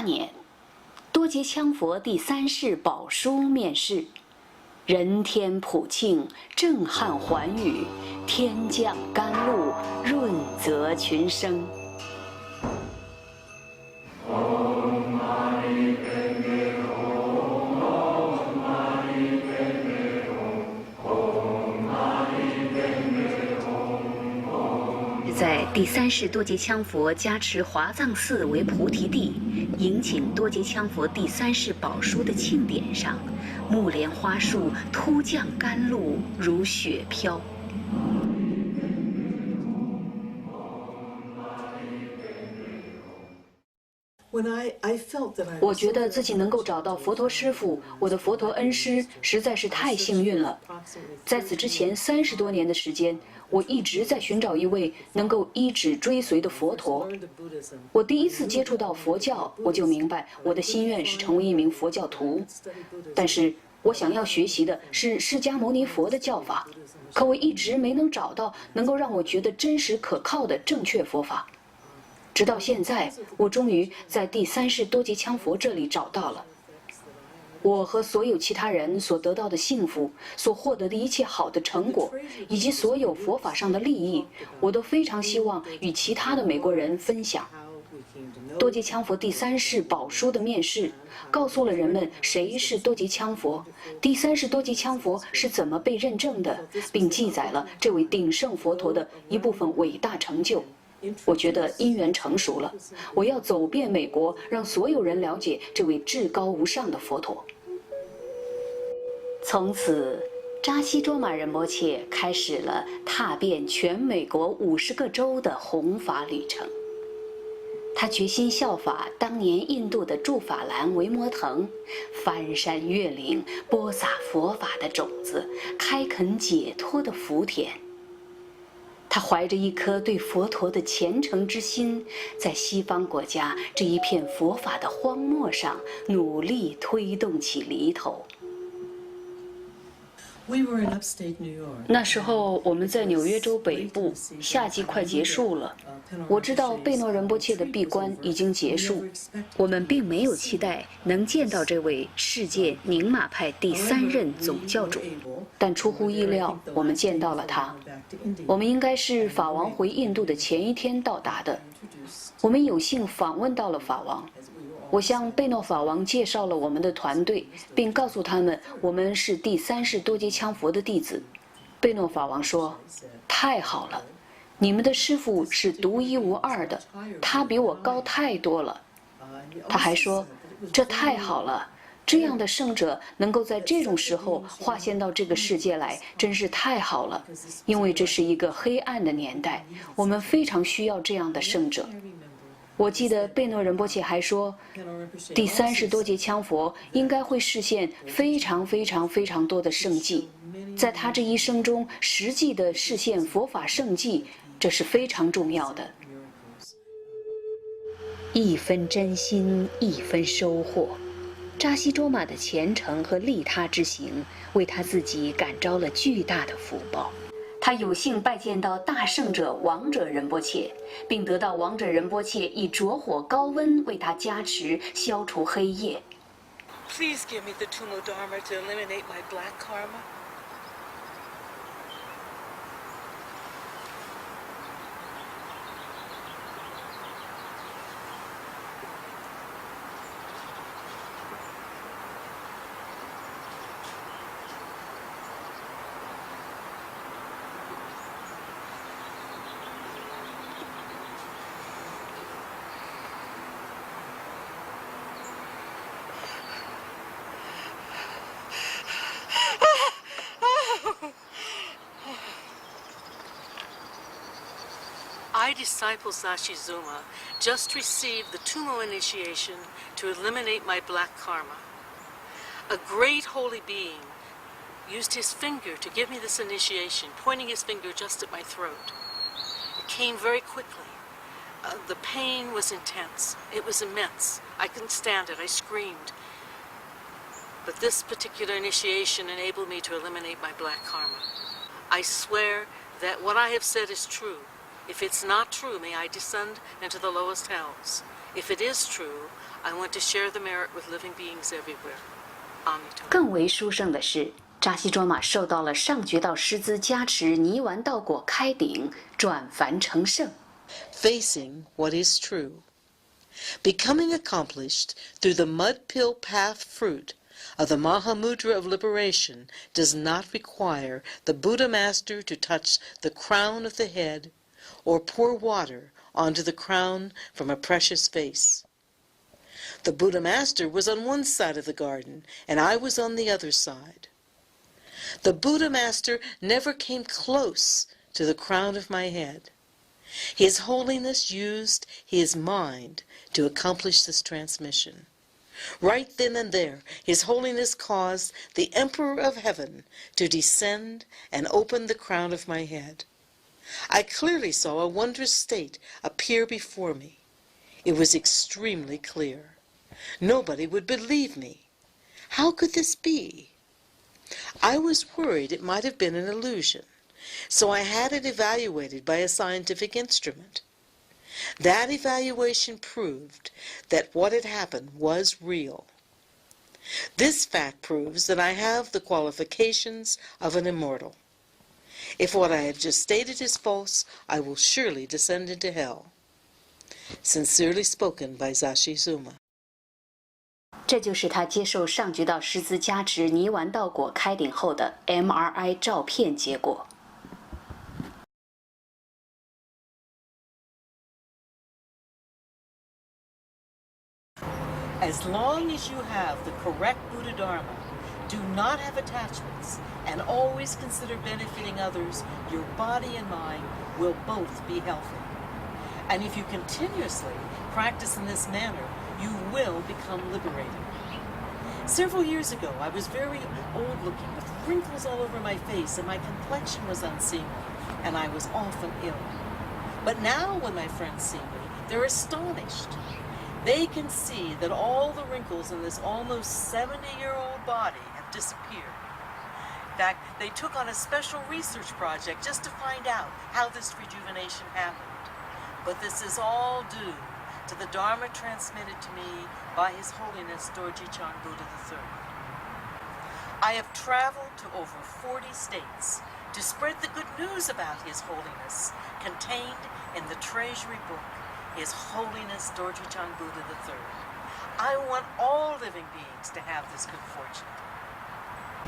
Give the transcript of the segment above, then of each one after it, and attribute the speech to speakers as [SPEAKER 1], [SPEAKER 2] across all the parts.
[SPEAKER 1] 18年，多杰羌佛第3世宝书面世，人天普庆，震撼寰宇，天降甘露，润泽群生。在第3世多杰羌佛加持华藏寺为菩提地，迎请多杰羌佛第3世宝书的庆典上，木莲花树突降甘露如雪飘。我觉得自己能够找到佛陀师父，我的佛陀恩师，实在是太幸运了。在此之前30多年的时间，我一直在寻找一位能够依止追随的佛陀。我第一次接触到佛教，我就明白我的心愿是成为一名佛教徒。但是我想要学习的是释迦牟尼佛的教法，可我一直没能找到能够让我觉得真实可靠的正确佛法。直到现在，我终于在第3世多杰羌佛这里找到了。我和所有其他人所得到的幸福，所获得的一切好的成果，以及所有佛法上的利益，我都非常希望与其他的美国人分享。多杰羌佛第3世宝书的面世，告诉了人们谁是多杰羌佛，第3世多杰羌佛是怎么被认证的，并记载了这位鼎圣佛陀的一部分伟大成就。我觉得因缘成熟了，我要走遍美国，让所有人了解这位至高无上的佛陀。从此，扎西卓玛仁波切开始了踏遍全美国50个州的弘法旅程。他决心效法当年印度的住法兰维摩腾，翻山越岭，播撒佛法的种子，开垦解脱的福田。他怀着一颗对佛陀的虔诚之心，在西方国家这一片佛法的荒漠上，努力推动起犁头。那时候我们在纽约州北部，夏季快结束了。我知道贝诺仁波切的闭关已经结束，我们并没有期待能见到这位世界宁玛派第3任总教主，但出乎意料，我们见到了他。我们应该是法王回印度的前一天到达的。我们有幸访问到了法王。我向贝诺法王介绍了我们的团队，并告诉他们我们是第3世多杰羌佛的弟子。贝诺法王说：“太好了，你们的师父是独一无二的，他比我高太多了。”他还说：“这太好了，这样的圣者能够在这种时候化现到这个世界来，真是太好了，因为这是一个黑暗的年代，我们非常需要这样的圣者。”我记得贝诺仁波切还说，第3世多杰羌佛应该会实现非常多的圣迹，在他这一生中实际的实现佛法圣迹，这是非常重要的。一分真心，一分收获。扎西卓玛的虔诚和利他之行，为他自己感召了巨大的福报。他有幸拜见到大圣者王者仁波切，并得到王者仁波切以着火高温为他加持，消除黑夜。
[SPEAKER 2] Please give me the Tumo Dharma to eliminate my black karma. I, disciple Sashizuma, just received the Tumo initiation to eliminate my black karma. A great holy being used his finger to give me this initiation, pointing his finger just at my throat. It came very quickly. The pain was intense. It was immense. I couldn't stand it. I screamed. But this particular initiation enabled me to eliminate my black karma. I swear that what I have said is true. If it's not true, may I descend into the lowest hells. If it is true, I want to share the merit with living beings everywhere. Amito.
[SPEAKER 1] 更为殊胜的是，扎西卓玛受到了上觉道师资加持，泥丸道果开顶，转凡成圣。
[SPEAKER 3] Facing what is true. Becoming accomplished through the mud pill path fruit of the Mahamudra of liberation does not require the Buddha master to touch the crown of the head or pour water onto the crown from a precious vase. The Buddha master was on one side of the garden, and I was on the other side. The Buddha master never came close to the crown of my head. His Holiness used his mind to accomplish this transmission. Right then and there, His Holiness caused the Emperor of Heaven to descend and open the crown of my head. I clearly saw a wondrous state appear before me. It was extremely clear. Nobody would believe me. How could this be? I was worried it might have been an illusion, so I had it evaluated by a scientific instrument. That evaluation proved that what had happened was real. This fact proves that I have the qualifications of an immortal. If what I have just stated is false, I will surely descend into hell. Sincerely spoken by Zashi Zuma.
[SPEAKER 1] 这就是他接受上觉道师资加持泥丸道果开顶后的 MRI 照片结果。
[SPEAKER 3] As long as you have the correct Buddha Dharma, do not have attachments, and always consider benefiting others, your body and mind will both be healthy. And if you continuously practice in this manner, you will become liberated. Several years ago, I was very old-looking, with wrinkles all over my face, and my complexion was unseemly, and I was often ill. But now, when my friends see me, they're astonished. They can see that all the wrinkles in this almost 70-year-old body have disappeared. In fact, they took on a special research project just to find out how this rejuvenation happened. But this is all due to the Dharma transmitted to me by His Holiness Dorji Chang Buddha III. I have traveled to over 40 states to spread the good news about His Holiness contained in the Treasury Book, His Holiness Dorji Chang Buddha III. I want all living beings to have this good fortune.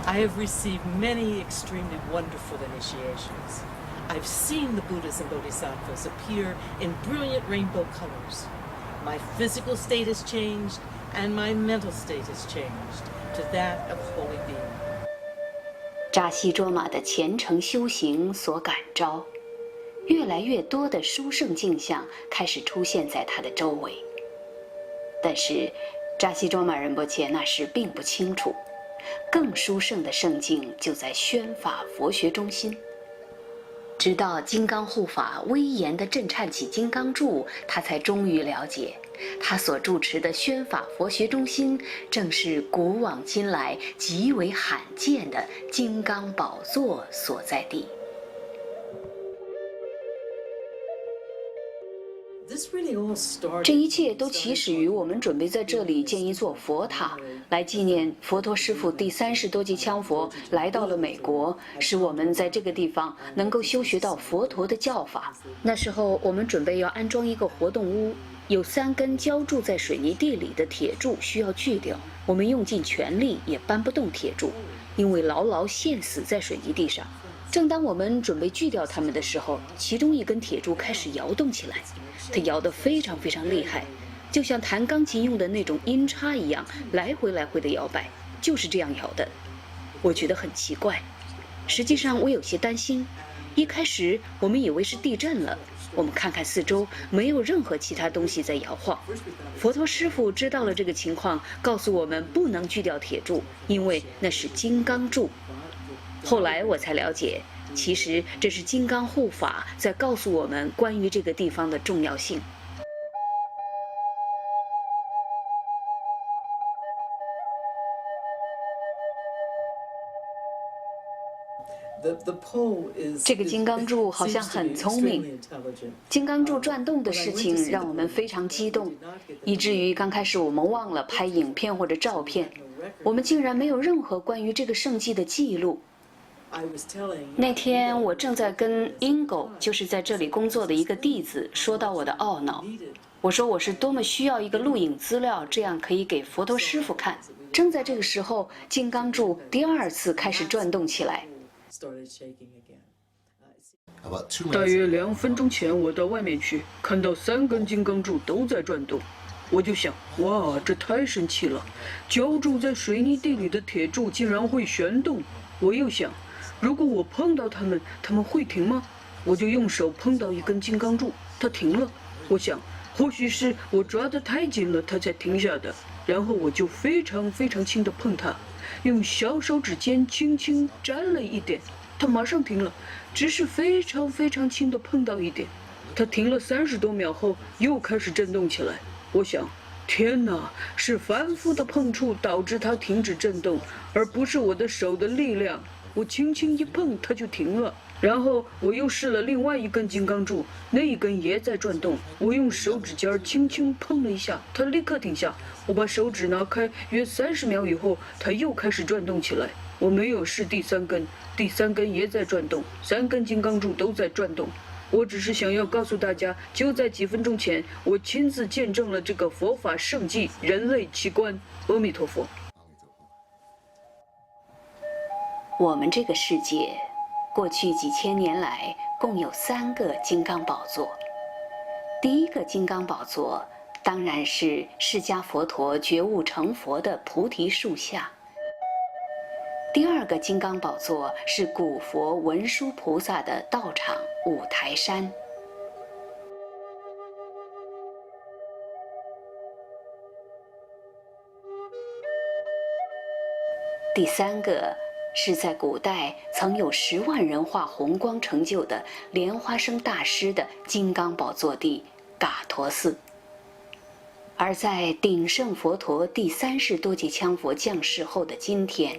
[SPEAKER 3] I have received many extremely wonderful initiations. I've seen the Buddhas and Bodhisattvas appear in brilliant rainbow colors. My physical state has changed, and my mental state has changed to that of holy being.
[SPEAKER 1] 扎西卓玛的虔诚修行所感召，越来越多的殊胜镜像开始出现在他的周围。但是，扎西卓玛仁波切那时并不清楚，更殊胜的圣境就在宣法佛学中心。直到金刚护法威严地震颤起金刚柱，他才终于了解，他所住持的宣法佛学中心正是古往今来极为罕见的金刚宝座所在地。这一切都起始于我们准备在这里建一座佛塔，来纪念佛陀师父第30多级羌佛来到了美国，使我们在这个地方能够修学到佛陀的教法。那时候我们准备要安装一个活动屋，有3根浇筑在水泥地里的铁柱需要锯掉，我们用尽全力也搬不动铁柱，因为牢牢陷死在水泥地上。正当我们准备锯掉它们的时候，其中一根铁柱开始摇动起来，它摇得非常非常厉害，就像弹钢琴用的那种音叉一样，来回来回的摇摆，就是这样摇的。我觉得很奇怪，实际上我有些担心。一开始我们以为是地震了，我们看看四周，没有任何其他东西在摇晃。佛陀师父知道了这个情况，告诉我们不能锯掉铁柱，因为那是金刚柱。后来我才了解，其实这是金刚护法在告诉我们关于这个地方的重要性。这个金刚柱好像很聪明。金刚柱转动的事情让我们非常激动，以至于刚开始我们忘了拍影片或者照片，我们竟然没有任何关于这个圣迹的记录。那天我正在跟 Ingo， 就是在这里工作的一个弟子，说到我的懊恼。我说我是多么需要一个录影资料，这样可以给佛陀师傅看。正在这个时候，金刚柱第二次开始转动起来。
[SPEAKER 4] 大约2分钟前，我到外面去，看到3根金刚柱都在转动，我就想，哇，这太神奇了！浇筑在水泥地里的铁柱竟然会旋动。我又想，如果我碰到它们，它们会停吗？我就用手碰到一根金刚柱，它停了。我想，或许是我抓得太紧了，它才停下的。然后我就非常轻地碰它，用小手指尖轻轻沾了一点，它马上停了，只是非常轻地碰到一点。它停了30多秒后，又开始震动起来。我想，天哪，是反复的碰触导致它停止震动，而不是我的手的力量。我轻轻一碰，它就停了。然后我又试了另外一根金刚柱，那一根也在转动。我用手指尖轻轻碰了一下，它立刻停下。我把手指拿开，约30秒以后，它又开始转动起来。我没有试第3根，第3根也在转动，3根金刚柱都在转动。我只是想要告诉大家，就在几分钟前，我亲自见证了这个佛法圣迹，人类奇观。阿弥陀佛。
[SPEAKER 1] 我们这个世界，过去几千年来共有3个金刚宝座。第一个金刚宝座当然是释迦佛陀觉悟成佛的菩提树下。第二个金刚宝座是古佛文殊菩萨的道场五台山。第3个是在古代曾有10万人画红光成就的莲花生大师的金刚宝座地嘎陀寺。而在鼎盛佛陀第3世多杰羌佛降世后的今天，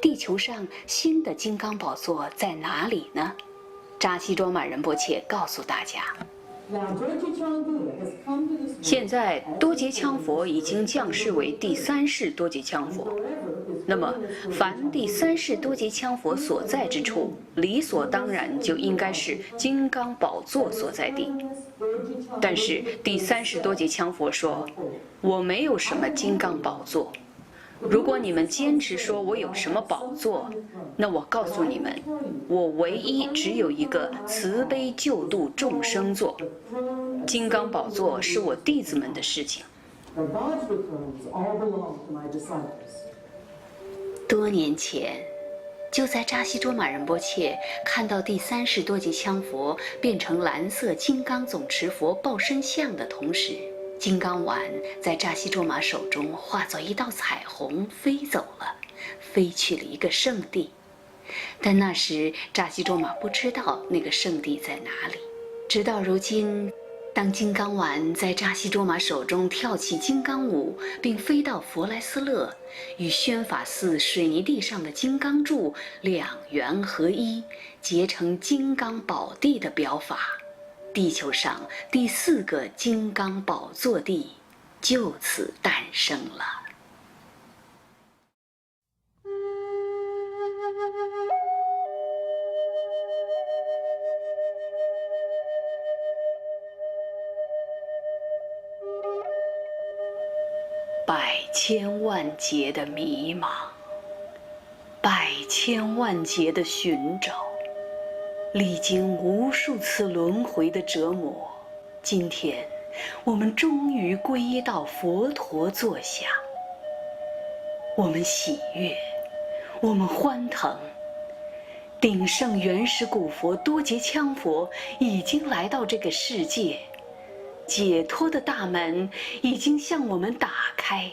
[SPEAKER 1] 地球上新的金刚宝座在哪里呢？扎西卓玛仁波切告诉大家，现在多杰羌佛已经降世为第3世多杰羌佛，那么凡第3世多杰羌佛所在之处，理所当然就应该是金刚宝座所在地。但是第3世多杰羌佛说，我没有什么金刚宝座。如果你们坚持说我有什么宝座，那我告诉你们，我唯一只有一个慈悲救度众生座。金刚宝座是我弟子们的事情。多年前，就在扎西卓玛仁波切看到第3世多杰羌佛变成蓝色金刚总持佛报身像的同时，金刚丸在扎西卓玛手中化作一道彩虹飞走了，飞去了一个圣地。但那时扎西卓玛不知道那个圣地在哪里。直到如今，当金刚丸在扎西卓玛手中跳起金刚舞，并飞到佛莱斯勒，与宣法寺水泥地上的金刚柱2元合一，结成金刚宝地的表法，地球上第4个金刚宝座地就此诞生了。百千万劫的迷茫，百千万劫的寻找，历经无数次轮回的折磨，今天我们终于皈依到佛陀座下。我们喜悦，我们欢腾。鼎盛原始古佛多杰羌佛已经来到这个世界，解脱的大门已经向我们打开。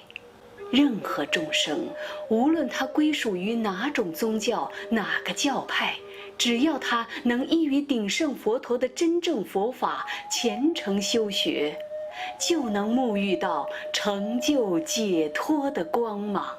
[SPEAKER 1] 任何众生，无论他归属于哪种宗教、哪个教派，只要他能依于鼎盛佛陀的真正佛法虔诚修学，就能沐浴到成就解脱的光芒。